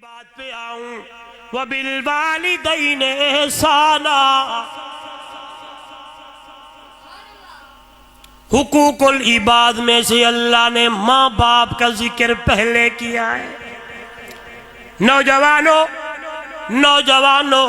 بات پہ آؤں وَبِالْوَالِدَيْنِ اِحْسَانًا، حقوق العباد میں سے اللہ نے ماں باپ کا ذکر پہلے کیا ہے۔ نوجوانوں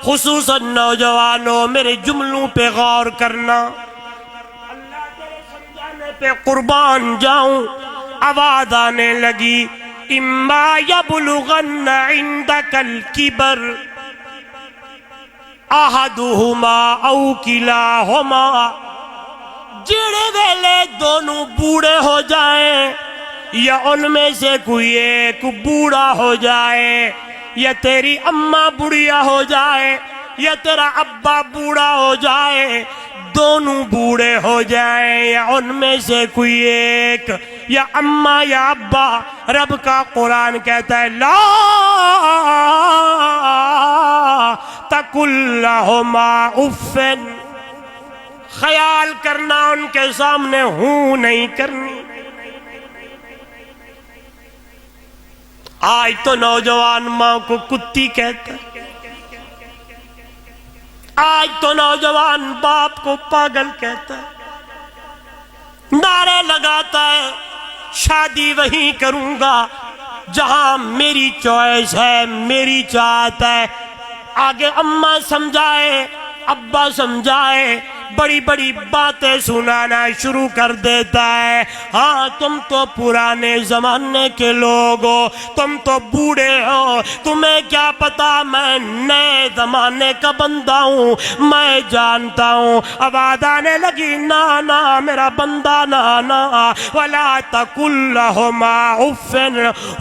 خصوصاً نوجوانوں میرے جملوں پہ غور کرنا، اللہ تیرے سمجھانے پہ قربان جاؤں۔ آواز آنے لگی اِمَّا يَبْلُغَنَّ عِنْدَكَ الْكِبَرَ أَحَدُهُمَا أَوْ كِلَاهُمَا، جڑے ویلے دونوں بوڑھے ہو جائیں یا ان میں سے کوئی ایک بوڑھا ہو جائے، یا تیری اماں بوڑھیا ہو جائے یا تیرا ابا بوڑھا ہو جائے، دونوں بوڑھے ہو جائیں یا ان میں سے کوئی ایک، یا اماں یا ابا، رب کا قرآن کہتا ہے لا تقل لہما اف، خیال کرنا ان کے سامنے ہوں نہیں کرنی۔ آج تو نوجوان ماں کو کتی کہتا ہے، آج تو نوجوان باپ کو پاگل کہتا ہے، نعرے لگاتا ہے شادی وہیں کروں گا جہاں میری چوائس ہے، میری چاہت ہے۔ آگے اماں سمجھائے، ابا سمجھائے، بڑی بڑی باتیں سنانا شروع کر دیتا ہے۔ ہاں تم تو پرانے زمانے کے لوگ ہو، تم تو بوڑھے ہو، تمہیں کیا پتا میں نئے زمانے کا بندہ ہوں، میں جانتا ہوں۔ آواز آنے لگی نا نا میرا بندہ نا نا، وَلَا تَقُلْ لَهُمَا اُفٍّ،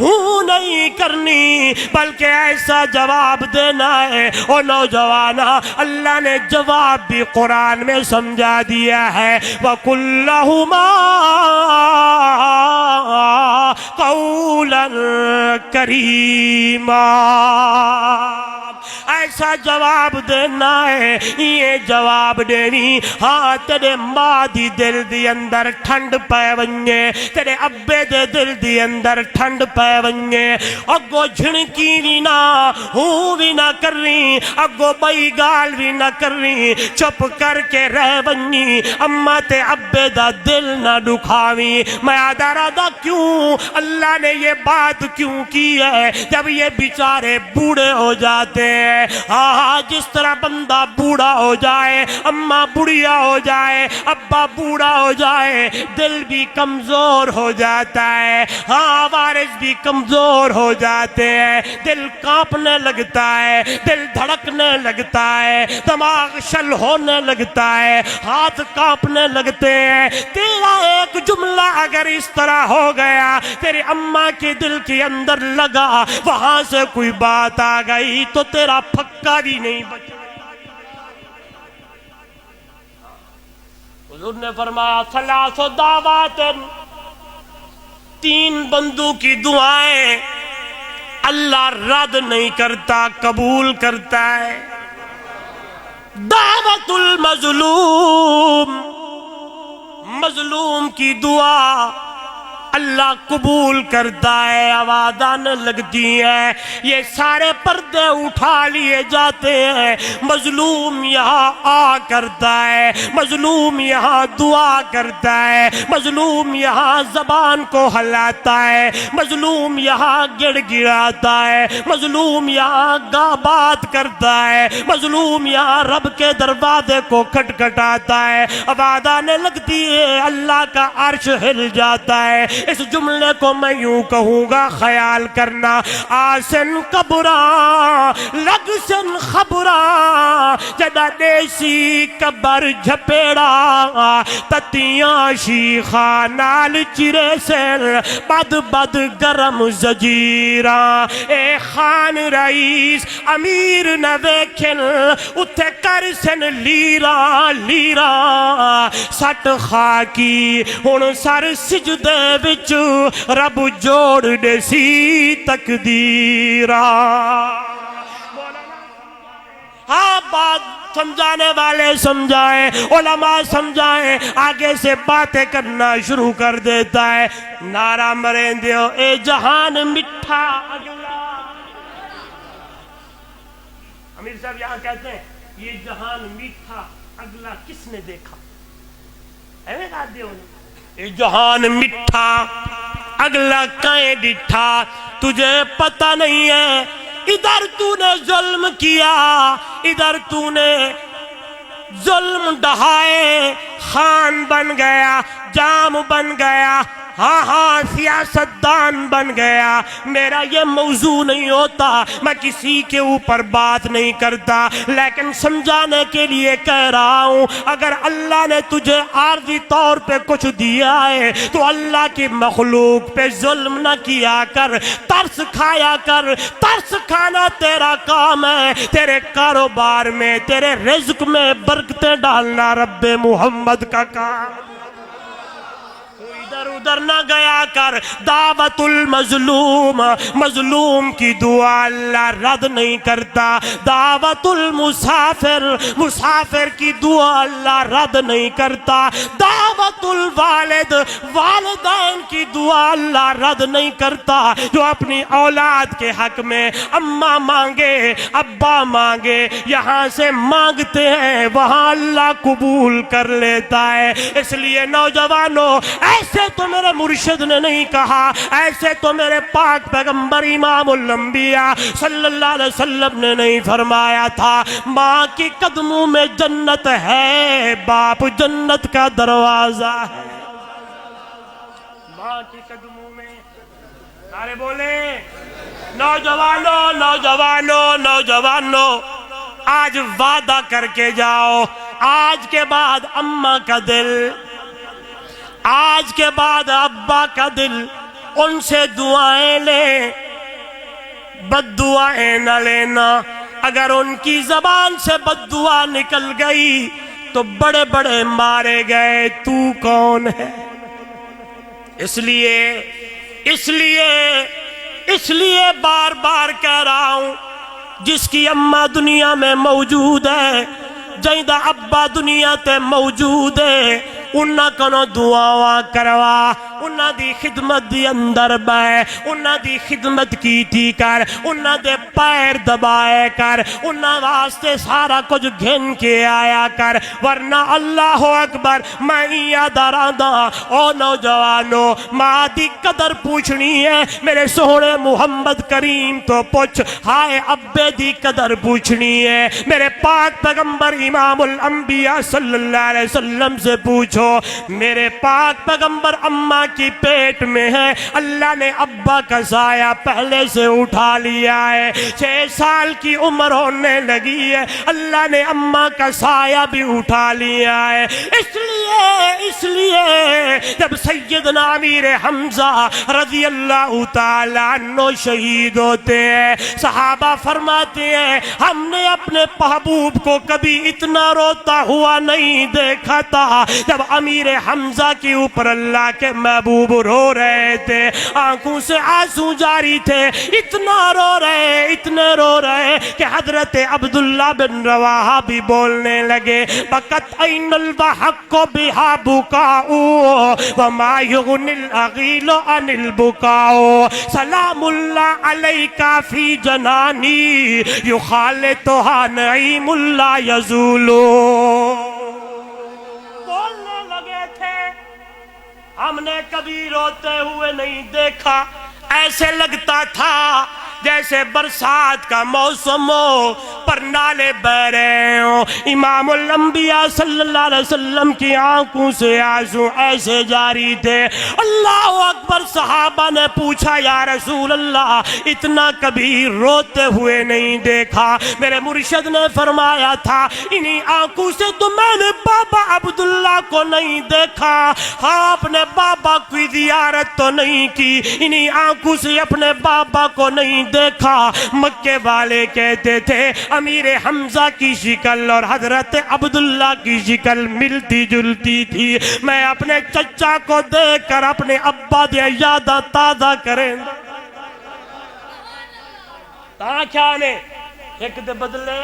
ہوں نہیں کرنی بلکہ ایسا جواب دینا ہے۔ اور نوجوانہ اللہ نے جواب بھی قرآن میں سمجھا دیا ہے، وَقُلْ لَهُمَا قَوْلًا كَرِيمًا، ایسا جواب دینا ہے، یہ جواب دینی۔ ہاں تیرے ماں دی دل دی اندر ٹھنڈ پے ونجے، تیرے ابے دے دل دی اندر ٹھنڈ پے ونجے، اگو جھنکی بھی نہ ہوں بھی نہ کر رہی، اگو بئی گال بھی نہ کر رہی، چپ کر کے رہ ونجی، اماں تے ابے دا دل نہ دکھاوی۔ میں آدھا رہا کیوں اللہ نے یہ بات کیوں کی ہے؟ جب یہ بیچارے بوڑھے ہو جاتے ہیں، ہاں جس طرح بندہ بوڑھا ہو جائے، اماں بڑھیا ہو جائے، ابا بوڑھا ہو جائے، دل بھی کمزور ہو جاتا ہے، ہاں وارث بھی کمزور ہو جاتے ہیں، دل کانپنے لگتا ہے، دل دھڑکنے لگتا ہے، دماغ شل ہونے لگتا ہے، ہاتھ کانپنے لگتے ہیں۔ تیرا ایک جملہ اگر اس طرح ہو گیا، تیری اماں کے دل کے اندر لگا، وہاں سے کوئی بات آ گئی تو تیرا پھکا بھی نہیں بچا۔ حضور نے فرمایا ثلاث دعوات، تین بندوں کی دعائیں اللہ رد نہیں کرتا، قبول کرتا ہے۔ دعوت المظلوم، مظلوم کی دعا اللہ قبول کرتا ہے۔ آواز آنے لگتی ہے، یہ سارے پردے اٹھا لیے جاتے ہیں، مظلوم یہاں آ کرتا ہے، مظلوم یہاں دعا کرتا ہے، مظلوم یہاں زبان کو ہلاتا ہے، مظلوم یہاں گڑ گڑاتا ہے، مظلوم یہاں گا بات کرتا ہے، مظلوم یہاں رب کے دروازے کو کھٹکھٹاتا ہے۔ آواز آنے لگتی ہے، اللہ کا عرش ہل جاتا ہے۔ اس جملے کو میں یوں کہوں گا، خیال کرنا، آسن قبران لگسن خبران، جدا دیسی قبر جھپیڑا، تتیاں شیخان نال چرے سن، بد بد گرم زجیران، اے خان رئیس امیر نہ ویکھن، اتھے کر سن لیران لیران، سٹ خاکی ہن سر سجدے وچ رب جوڑ دے سی تقدیراں۔ ہاں بات سمجھانے والے سمجھائیں، علماء سمجھائیں، آگے سے باتیں کرنا شروع کر دیتا ہے۔ نعرہ مریں دیو اے جہان مٹھا اگلا، امیر صاحب یہاں کہتے ہیں یہ جہان میٹھا اگلا کس نے دیکھا، یہ جہان میٹھا اگلا کہیں ڈٹھا، تجھے پتہ نہیں ہے ادھر تو نے ظلم کیا، ادھر تو نے ظلم ڈھائے، خان بن گیا، جام بن گیا، ہاں ہاں سیاستدان بن گیا۔ میرا یہ موضوع نہیں ہوتا، میں کسی کے اوپر بات نہیں کرتا، لیکن سمجھانے کے لیے کہہ رہا ہوں، اگر اللہ نے تجھے عارضی طور پہ کچھ دیا ہے تو اللہ کی مخلوق پہ ظلم نہ کیا کر، ترس کھایا کر۔ ترس کھانا تیرا کام ہے، تیرے کاروبار میں، تیرے رزق میں برکتیں ڈالنا رب محمد کا کام۔ ادھر ادھر نہ گیا کر۔ دعوت المظلوم، مظلوم کی دعا اللہ رد نہیں کرتا۔ دعوت المسافر، مسافر کی دعا اللہ رد نہیں کرتا۔ دعوت الوالد، والدین کی دعا اللہ رد نہیں کرتا۔ جو اپنی اولاد کے حق میں اماں مانگے، ابا مانگے، یہاں سے مانگتے ہیں وہاں اللہ قبول کر لیتا ہے۔ اس لیے نوجوانوں، ایسے تو میرے مرشد نے نہیں کہا، ایسے تو میرے پاک پیغمبر امام الانبیاء صلی اللہ علیہ وسلم نے نہیں فرمایا تھا ماں کی قدموں میں جنت ہے، باپ جنت کا دروازہ ہے۔ ماں کی قدموں میں، سارے بولے نوجوانوں، نوجوانوں، نوجوانوں، آج وعدہ کر کے جاؤ، آج کے بعد اماں کا دل، آج کے بعد ابا کا دل، ان سے دعائیں لیں، بد دعائیں نہ لینا۔ اگر ان کی زبان سے بد دعا نکل گئی تو بڑے بڑے مارے گئے، تو کون ہے؟ اس لیے بار بار کہہ رہا ہوں، جس کی اماں دنیا میں موجود ہے، جائیدہ ابا دنیا تے موجود ہے، انہاں کنو دعاواں کروا، انہاں دی خدمت دی اندر بائے، انہاں دی خدمت کیتی کر، انہاں دے پیر دبائے کر، انہاں واسطے سارا کچھ گھن کے آیا کر، ورنہ اللہ اکبر میں یاد آرہا۔ او نوجوانوں، ماں دی قدر پوچھنی ہے، میرے سونے محمد کریم تو پوچھ، ہائے ابے دی قدر پوچھنی ہے، میرے پاک پیغمبر امام الانبیاء صلی اللہ علیہ وسلم سے پوچھو۔ میرے پاک پیغمبر اماں کی پیٹ میں ہے، اللہ نے ابا کا سایہ پہلے سے اٹھا لیا ہے، 6 سال کی عمر ہونے لگی ہے، اللہ نے اماں کا سایہ بھی اٹھا لیا ہے۔ اس لیے جب سیدنا امیر حمزہ رضی اللہ تعالیٰ عنہ شہید ہوتے ہیں، صحابہ فرماتے ہیں ہم نے اپنے محبوب کو کبھی اتنا روتا ہوا نہیں دیکھا تھا۔ جب امیر حمزہ کے اوپر اللہ کے محبوب رو رہے تھے، آنکھوں سے آنسو جاری تھے، اتنا رو رہے، اتنے رو رہے کہ حضرت عبداللہ بن رواحہ بھی بولنے لگے، بکت این البحق بہا بکاؤ وما یغنی الاغیل عن البکاؤ، سلام اللہ علیکہ فی جنانی یخالطہا نعیم اللہ یزولو۔ ہم نے کبھی روتے ہوئے نہیں دیکھا، ایسے لگتا تھا جیسے برسات کا موسم ہو، پر نالے بہ رہے ہوں۔ امام الانبیاء صلی اللہ علیہ وسلم کی آنکھوں سے آنسو ایسے جاری تھے۔ اللہ اکبر، صحابہ نے پوچھا یا رسول اللہ اتنا کبھی روتے ہوئے نہیں دیکھا۔ میرے مرشد نے فرمایا تھا انہی آنکھوں سے تو میں نے بابا عبداللہ کو نہیں دیکھا، ہاں اپنے بابا کی زیارت تو نہیں کی، انہی آنکھوں سے اپنے بابا کو نہیں دیکھا۔ مکے والے کہتے تھے امیر حمزہ کی شکل اور حضرت عبداللہ کی شکل ملتی جلتی تھی، میں اپنے چچا کو دیکھ کر اپنے ابا دے یادہ تازہ کریں تاں کیا نے ایک دے بدلے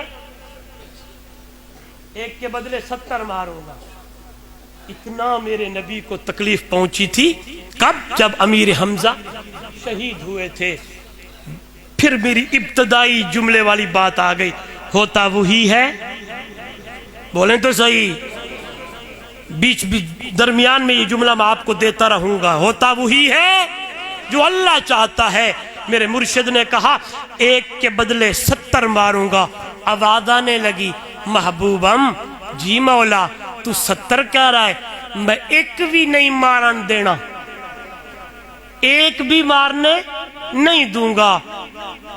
ایک کے بدلے 70 ماروں گا۔ اتنا میرے نبی کو تکلیف پہنچی تھی، کب؟ جب امیر حمزہ شہید ہوئے تھے۔ پھر میری ابتدائی جملے والی بات آ گئی، ہوتا وہی ہے، بولیں تو صحیح، بیچ درمیان میں یہ جملہ میں آپ کو دیتا رہوں گا، ہوتا وہی ہے جو اللہ چاہتا ہے۔ میرے مرشد نے کہا ایک کے بدلے 70 ماروں گا۔ آواز آنے لگی محبوبم جی مولا تو 70 کہہ رہا ہے، میں ایک بھی نہیں مارن دینا، ایک بھی مارنے نہیں دوں گا۔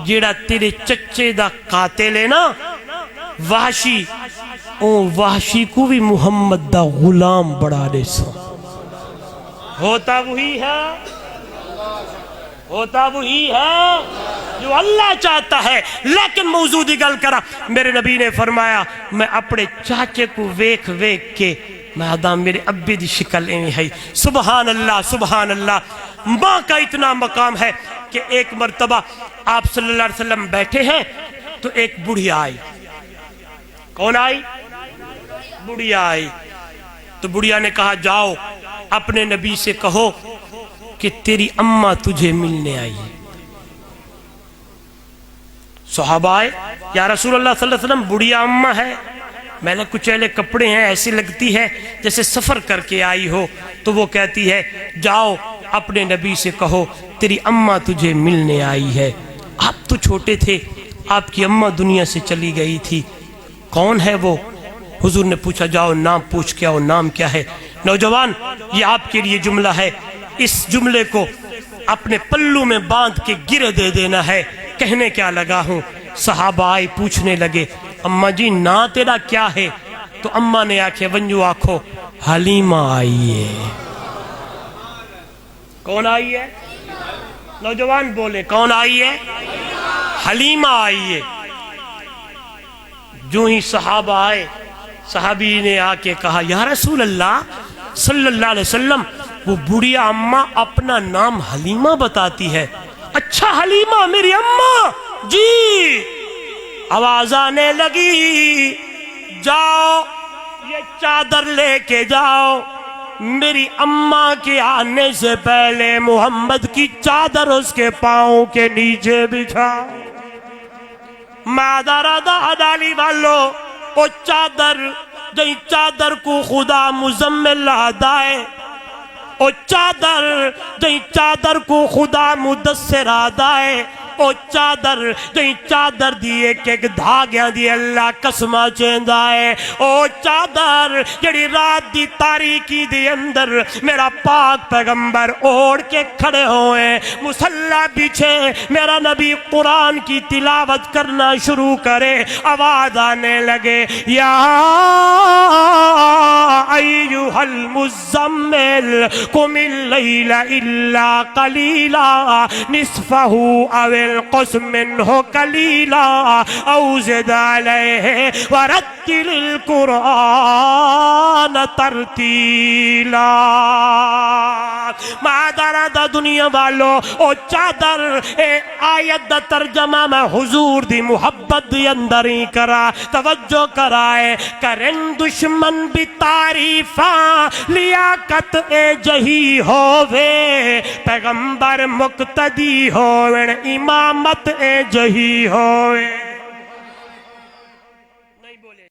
جیڑا تیرے چچے دا قاتل ہے نا وحشی، او وحشی کو بھی محمد دا غلام بڑھا دے سا۔ ہوتا وہی ہے، ہوتا وہی ہے جو اللہ چاہتا ہے۔ لیکن موضوع دی گل کرا، میرے نبی نے فرمایا میں اپنے چاچے کو ویکھ ویکھ کے میں آدم میرے ابی دی شکل ایویں ہے۔ سبحان اللہ سبحان اللہ۔ ماں کا اتنا مقام ہے کہ ایک مرتبہ آپ صلی اللہ علیہ وسلم بیٹھے ہیں تو ایک بڑھیا آئی۔ کون آئی؟ بڑھیا آئی۔ تو بڑھیا نے کہا جاؤ اپنے نبی سے کہو کہ تیری اماں تجھے ملنے آئی ہے۔ صحابہ آئے، یا رسول اللہ صلی اللہ علیہ وسلم بڑھیا اماں ہے، میں نے کچیلے کپڑے ہیں، ایسی لگتی ہے جیسے سفر کر کے آئی ہو۔ تو وہ کہتی ہے جاؤ اپنے نبی سے کہو تیری اماں تجھے ملنے آئی ہے۔ آپ تو چھوٹے تھے، آپ کی اماں دنیا سے چلی گئی تھی، کون ہے وہ؟ حضور نے پوچھا جاؤ نام پوچھ کے آؤ، نام کیا ہے؟ نوجوان یہ آپ کے لیے جملہ ہے، اس جملے کو اپنے پلو میں باندھ کے گرے دے دینا ہے۔ کہنے کیا لگا ہوں، صحابہ آئے پوچھنے لگے اماں جی نا تیرا کیا ہے؟ تو اماں نے آنکھیں ونجو آنکھو حلیمہ آئی ہے۔ کون آئی ہے؟ نوجوان بولے کون آئی ہے؟ حلیمہ آئی ہے۔ جو ہی صحابہ آئے، صحابی نے آ کے کہا یا رسول اللہ صلی اللہ علیہ وسلم وہ بڑھیا اماں اپنا نام حلیمہ بتاتی ہے۔ اچھا حلیمہ میری اماں جی؟ آواز آنے لگی جاؤ یہ چادر لے کے جاؤ، میری اماں کے آنے سے پہلے محمد کی چادر اس کے پاؤں کے نیچے بچھا۔ مادر ڈالی والو او چادر جئی چادر کو خدا مزمل آدائے، او چادر جئی چادر کو خدا مدثر آدائے، او چادر جئی چادر دی ایک ایک دھاگیاں دی اللہ قسمہ چیندہ ہے، او چادر جڑی رات دی تاریکی دی اندر میرا پاک پیغمبر اوڑ کے کھڑے ہوئے، مصلی بچھے میرا نبی قرآن کی تلاوت کرنا شروع کرے، آواز آنے لگے یا ایوہ المزمل قم اللیل الا قلیلا نصفہ او القسم منہ قلیلا او زد علیہ ورتل القرآن ترتیلا۔ مادر دا دنیا والو او چادر اے آیت دا ترجمہ میں حضور دی محبت دی اندر ہی کرا، توجہ کرائے کرن دشمن بھی تعریفاں لیاقت اے جہی ہووے، پیغمبر مقتدی ہووے امامت اے جہی ہووے۔